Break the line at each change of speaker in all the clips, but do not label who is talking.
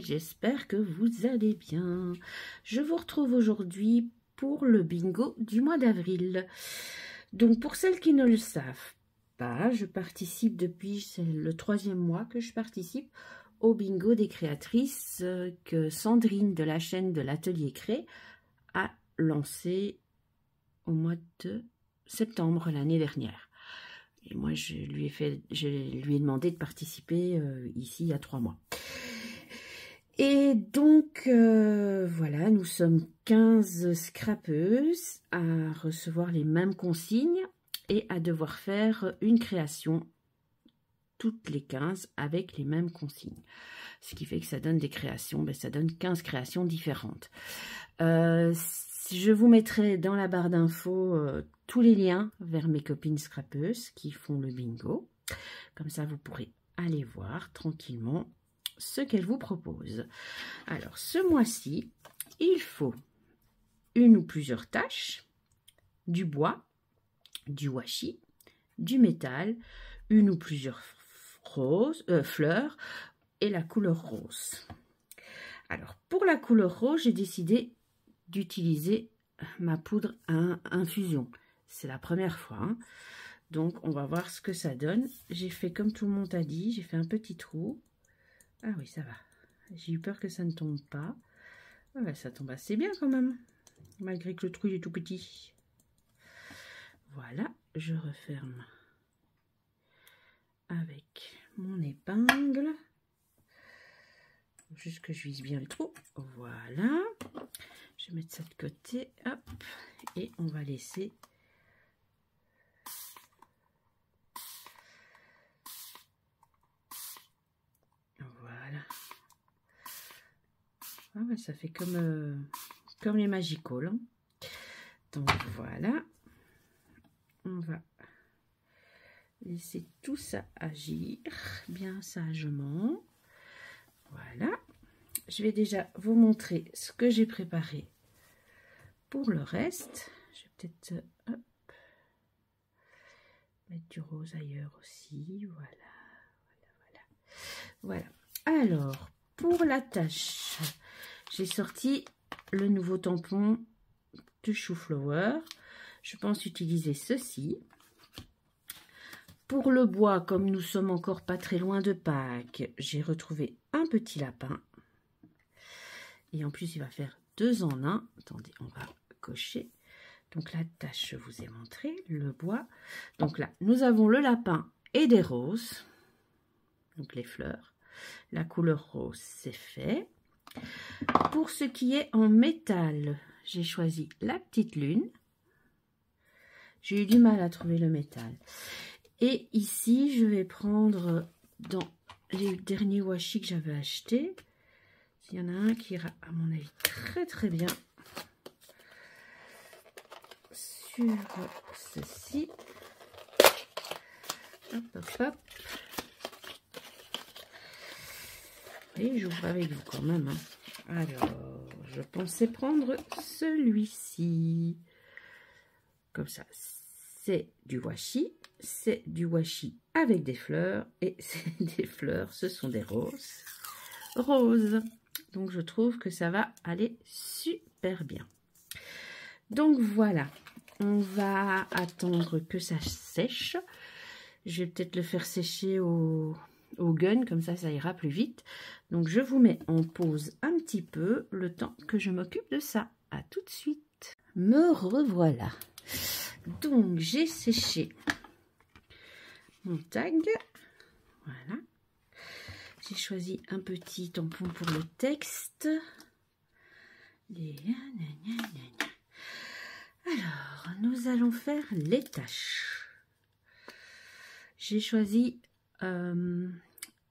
j'espère que vous allez bien. Je vous retrouve aujourd'hui pour le bingo du mois d'avril. Donc pour celles qui ne le savent pas, je participe depuis, c'est le 3e mois que je participe au bingo des créatrices que Sandrine de la chaîne de l'Atelier Cré a lancé au mois de septembre l'année dernière. Et moi, je lui ai demandé de participer ici il y a 3 mois. Et donc, voilà, nous sommes 15 scrapeuses à recevoir les mêmes consignes et à devoir faire une création toutes les 15 avec les mêmes consignes. Ce qui fait que ça donne des créations, ça donne 15 créations différentes. Je vous mettrai dans la barre d'infos tous les liens vers mes copines scrapeuses qui font le bingo. Comme ça, vous pourrez aller voir tranquillement ce qu'elles vous proposent. Alors, ce mois-ci, il faut une ou plusieurs tâches, du bois, du washi, du métal, une ou plusieurs fleurs et la couleur rose. Alors, pour la couleur rose, j'ai décidé d'utiliser ma poudre à infusion. C'est la première fois, hein. Donc on va voir ce que ça donne. J'ai fait comme tout le monde a dit, j'ai fait un petit trou. Ah oui, ça va. J'ai eu peur que ça ne tombe pas. Ah ben, ça tombe assez bien quand même, malgré que le trou est tout petit. Voilà, je referme avec mon épingle. Juste que je vise bien le trou. Voilà. Je vais mettre ça de côté. Hop. Et on va laisser. Voilà. Ah ouais, ça fait comme les Magical. Hein. Donc voilà. On va laisser tout ça agir bien sagement. Voilà. Je vais déjà vous montrer ce que j'ai préparé pour le reste. Je vais peut-être mettre du rose ailleurs aussi. Voilà. Voilà. Alors, pour la tâche, j'ai sorti le nouveau tampon de chou-flower. Je pense utiliser ceci. Pour le bois, comme nous sommes encore pas très loin de Pâques, j'ai retrouvé un petit lapin. Et en plus, il va faire 2 en 1. Attendez, on va cocher. Donc la tâche, je vous ai montré, le bois. Donc là, nous avons le lapin et des roses. Donc les fleurs. La couleur rose, c'est fait. Pour ce qui est en métal, j'ai choisi la petite lune. J'ai eu du mal à trouver le métal. Et ici, je vais prendre dans les derniers washi que j'avais achetés. Il y en a un qui ira, à mon avis, très très bien sur ceci. Hop, hop, hop. Et j'ouvre avec vous quand même. Hein. Alors, je pensais prendre celui-ci. Comme ça, c'est du washi. C'est du washi avec des fleurs. Et c'est des fleurs, ce sont des roses. Roses. Donc, je trouve que ça va aller super bien. Donc, voilà. On va attendre que ça sèche. Je vais peut-être le faire sécher au gun. Comme ça, ça ira plus vite. Donc, je vous mets en pause un petit peu le temps que je m'occupe de ça. À tout de suite. Me revoilà. Donc, j'ai séché mon tag. Voilà. J'ai choisi un petit tampon pour le texte. Alors, nous allons faire les tâches. J'ai choisi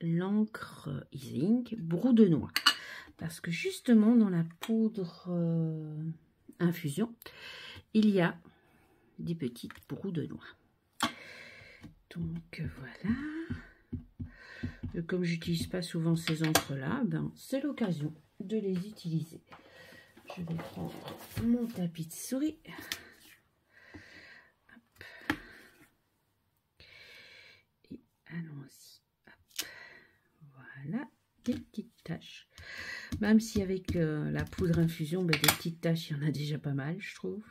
l'encre Ink Brou de Noix. Parce que justement, dans la poudre infusion, il y a des petites brous de noix. Donc, voilà. Comme j'utilise pas souvent ces encres-là, c'est l'occasion de les utiliser. Je vais prendre mon tapis de souris. Hop. Et allons-y. Voilà, des petites taches. Même si avec la poudre infusion, ben, des petites taches, il y en a déjà pas mal, je trouve.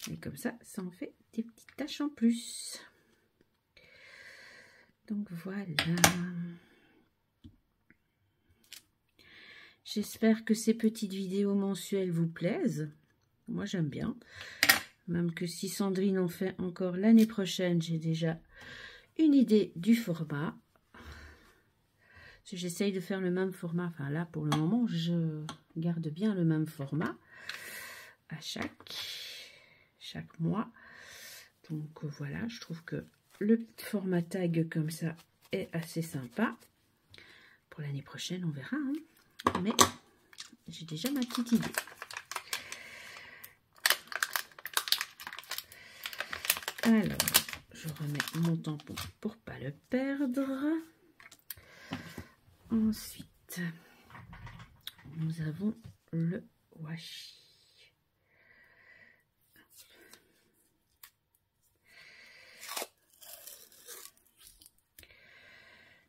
Et comme ça, ça en fait des petites taches en plus. Donc voilà. J'espère que ces petites vidéos mensuelles vous plaisent. Moi, j'aime bien. Même que si Sandrine en fait encore l'année prochaine, j'ai déjà une idée du format. J'essaye de faire le même format. Enfin là, pour le moment, je garde bien le même format à chaque mois. Donc voilà, je trouve que le format tag comme ça est assez sympa. Pour l'année prochaine, on verra. Hein. Mais j'ai déjà ma petite idée. Alors, je remets mon tampon pour pas le perdre. Ensuite, nous avons le washi.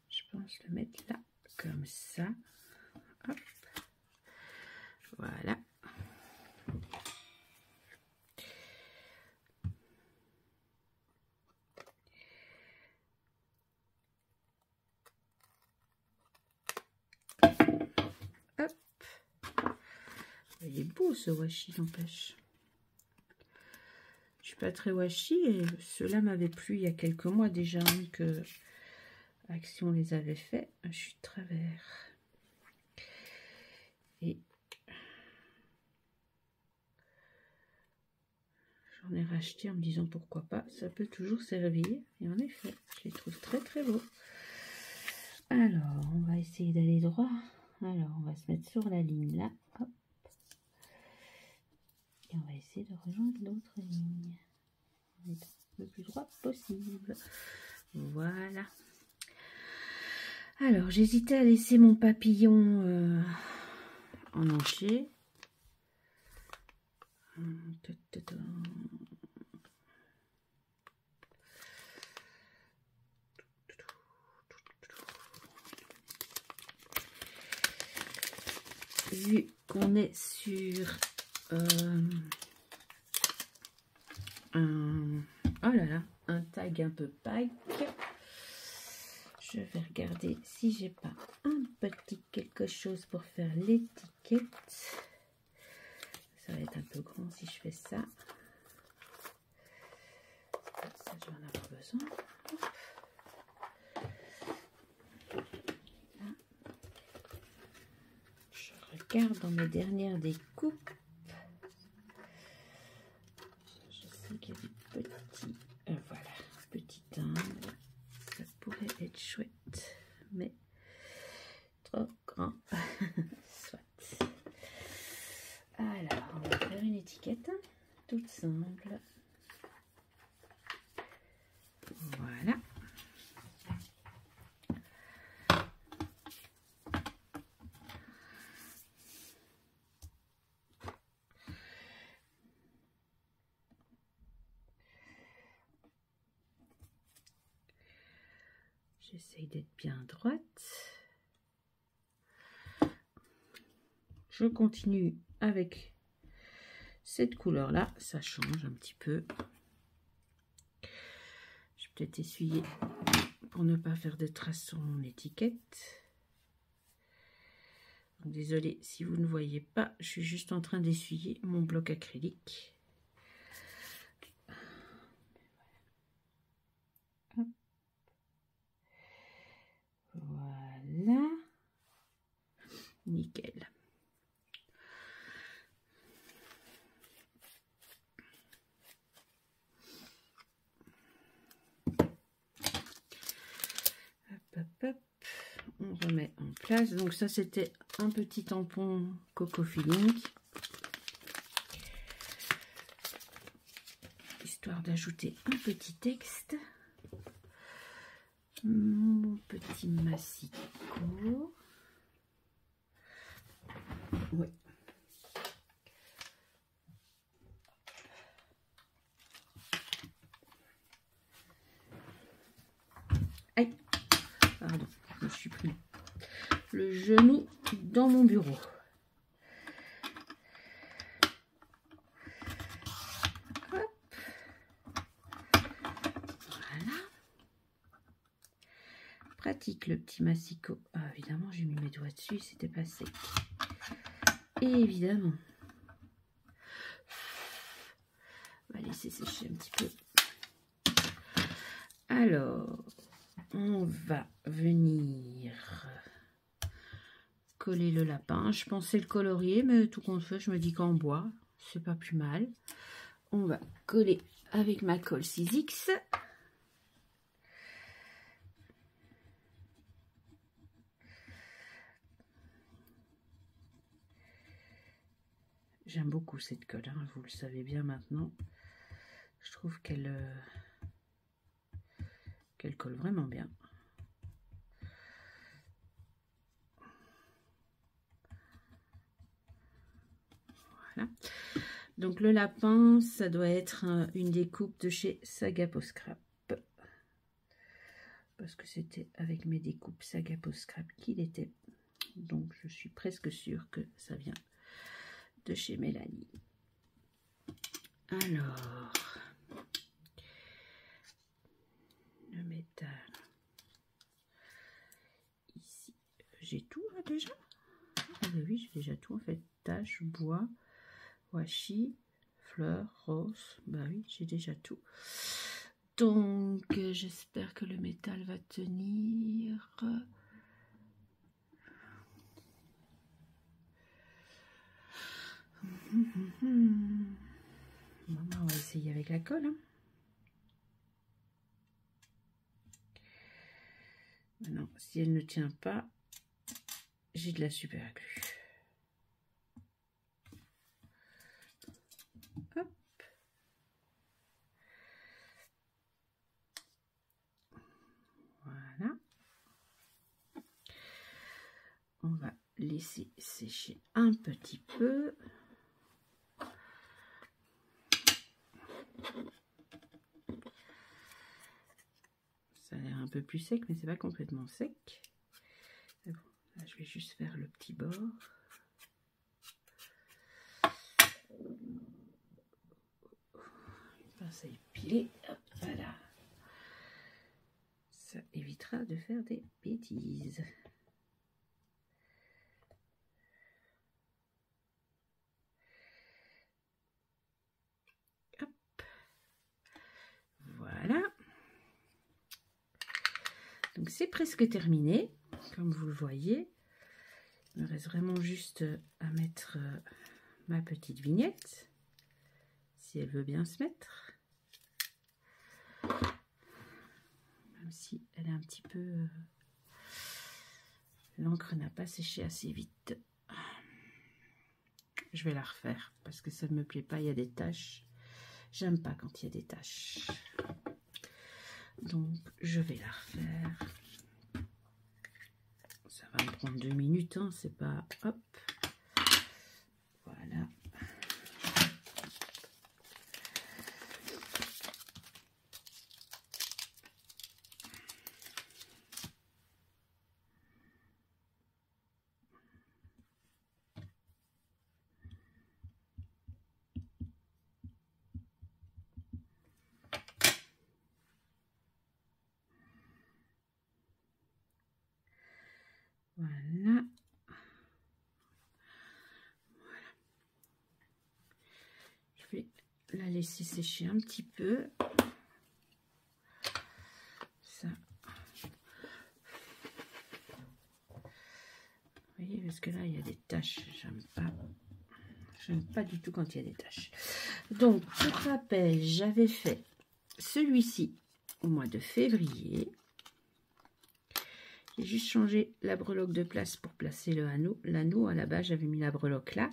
Je pense le mettre là, comme ça. Hop. Voilà. Hop. Il est beau ce washi, n'empêche. Je suis pas très washi et cela m'avait plu il y a quelques mois déjà que Action les avait fait. Je suis de travers. Et j'en ai racheté en me disant pourquoi pas, ça peut toujours servir. Et en effet, je les trouve très très beaux. Alors, on va essayer d'aller droit. Alors, on va se mettre sur la ligne là. Hop. Et on va essayer de rejoindre l'autre ligne. Le plus droit possible. Voilà. Alors, j'hésitais à laisser mon papillon en entier. Vu qu'on est sur oh là là, un tag un peu pack, je vais regarder si j'ai pas un petit quelque chose pour faire l'étiquette. Ça va être un peu grand si je fais ça. Ça, je vais en avoir besoin. Je regarde dans mes dernières découpes. Je sais qu'il y a des petits, voilà, petits timbres. Ça pourrait être chouette, mais trop grand. Soit. Alors, on va faire une étiquette toute simple. Voilà. J'essaye d'être bien droite. Je continue avec cette couleur là, ça change un petit peu. Je vais peut-être essuyer pour ne pas faire de traces sur mon étiquette. Désolée si vous ne voyez pas, je suis juste en train d'essuyer mon bloc acrylique. Voilà, nickel. On remet en place. Donc ça, c'était un petit tampon Coco Feeling, histoire d'ajouter un petit texte. Mon petit massicot. Oui. Aïe, pardon, je me suis pris le genou dans mon bureau. Hop. Voilà. Pratique le petit massicot. Ah, évidemment, j'ai mis mes doigts dessus, c'était pas sec. Et évidemment, on va laisser sécher un petit peu. Alors, on va venir coller le lapin. Je pensais le colorier, mais tout compte fait, je me dis qu'en bois, c'est pas plus mal. On va coller avec ma colle 6X. J'aime beaucoup cette colle, hein, vous le savez bien maintenant. Je trouve qu'elle colle vraiment bien. Voilà. Donc le lapin, ça doit être une découpe de chez Sagapo Scrap. Parce que c'était avec mes découpes Sagapo Scrap qu'il était. Donc je suis presque sûre que ça vient de chez Mélanie. Alors, le métal. Ici, j'ai tout là déjà. Ah bah oui, j'ai déjà tout en fait. Tache, bois, washi, fleurs, rose. Bah oui, j'ai déjà tout. Donc, j'espère que le métal va tenir. On va essayer avec la colle. Hein. Maintenant, si elle ne tient pas, j'ai de la super glue. Hop. Voilà. On va laisser sécher un petit peu. Ça a l'air un peu plus sec, mais c'est pas complètement sec. Bon, là, je vais juste faire le petit bord. Pince à épiler. Hop, voilà. Ça évitera de faire des bêtises. Hop. Voilà. Donc c'est presque terminé, comme vous le voyez. Il me reste vraiment juste à mettre ma petite vignette, si elle veut bien se mettre. Même si elle est un petit peu... l'encre n'a pas séché assez vite. Je vais la refaire parce que ça ne me plaît pas, il y a des taches. J'aime pas quand il y a des taches. Donc, je vais la refaire. Ça va me prendre 2 minutes, hein, c'est pas... Hop. Voilà. Voilà. Je vais la laisser sécher un petit peu. Ça. Vous voyez, parce que là, il y a des taches. J'aime pas du tout quand il y a des taches. Donc, pour rappel, j'avais fait celui-ci au mois de février. J'ai juste changé la breloque de place pour placer le anneau. L'anneau, à la base, j'avais mis la breloque là.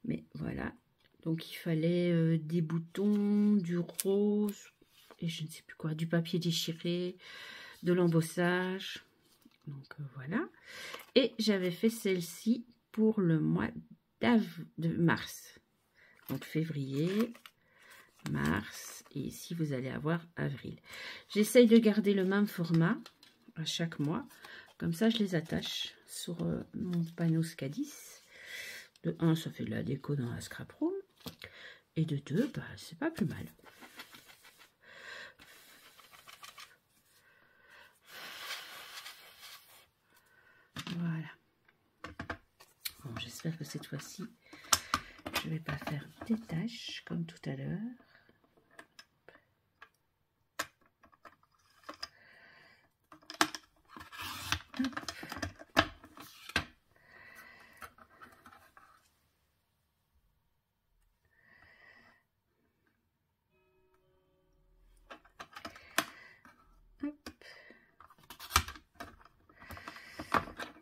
Mais voilà. Donc, il fallait des boutons, du rose, et je ne sais plus quoi, du papier déchiré, de l'embossage. Donc, voilà. Et j'avais fait celle-ci pour le mois de mars. Donc, février, mars, et ici, vous allez avoir avril. J'essaye de garder le même format à chaque mois. Comme ça, je les attache sur mon panneau Scadis. De 1, ça fait de la déco dans la scrap room. Et de 2, bah, c'est pas plus mal. Voilà. Bon, j'espère que cette fois-ci, je vais pas faire des taches comme tout à l'heure.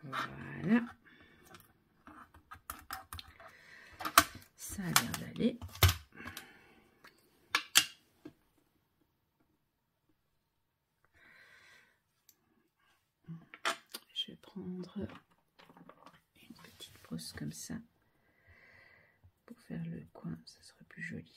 Voilà. Ça a l'air d'aller. Je vais prendre une petite brosse comme ça pour faire le coin, ça sera plus joli.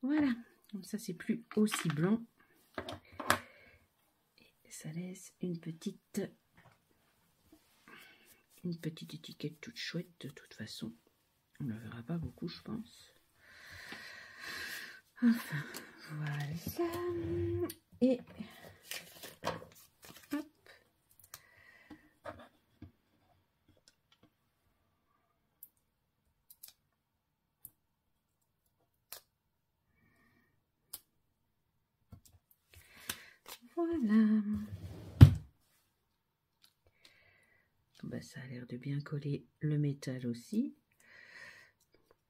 Voilà, comme ça c'est plus aussi blanc. Et ça laisse une petite étiquette toute chouette de toute façon. On ne la verra pas beaucoup, je pense. Enfin, voilà. Et hop. Voilà. Ben, ça a l'air de bien coller le métal aussi.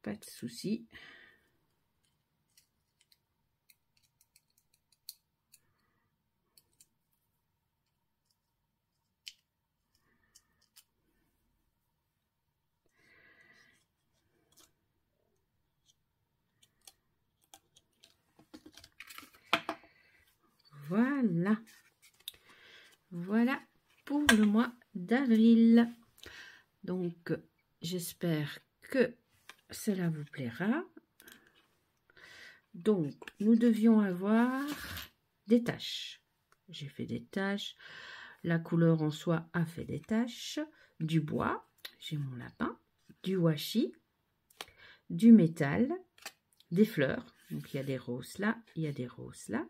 Pas de souci. Voilà. Voilà pour le mois d'avril. Donc, j'espère que cela vous plaira. Donc, nous devions avoir des taches. J'ai fait des taches. La couleur en soi a fait des taches. Du bois, j'ai mon lapin. Du washi. Du métal. Des fleurs. Donc, il y a des roses là. Il y a des roses là.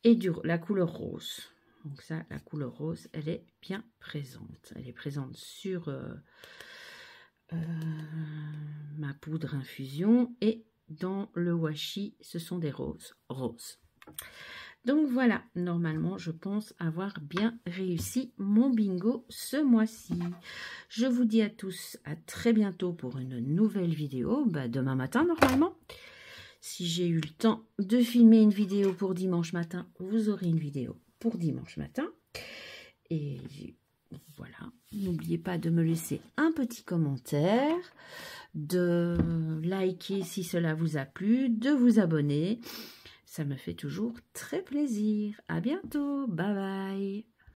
Et la couleur rose. Donc ça, la couleur rose, elle est bien présente. Elle est présente sur ma poudre infusion. Et dans le washi, ce sont des roses. Donc voilà, normalement, je pense avoir bien réussi mon bingo ce mois-ci. Je vous dis à tous à très bientôt pour une nouvelle vidéo. Bah, demain matin, normalement. Si j'ai eu le temps de filmer une vidéo pour dimanche matin, vous aurez une vidéo pour dimanche matin. Et voilà, n'oubliez pas de me laisser un petit commentaire, de liker si cela vous a plu, de vous abonner. Ça me fait toujours très plaisir. À bientôt. Bye bye.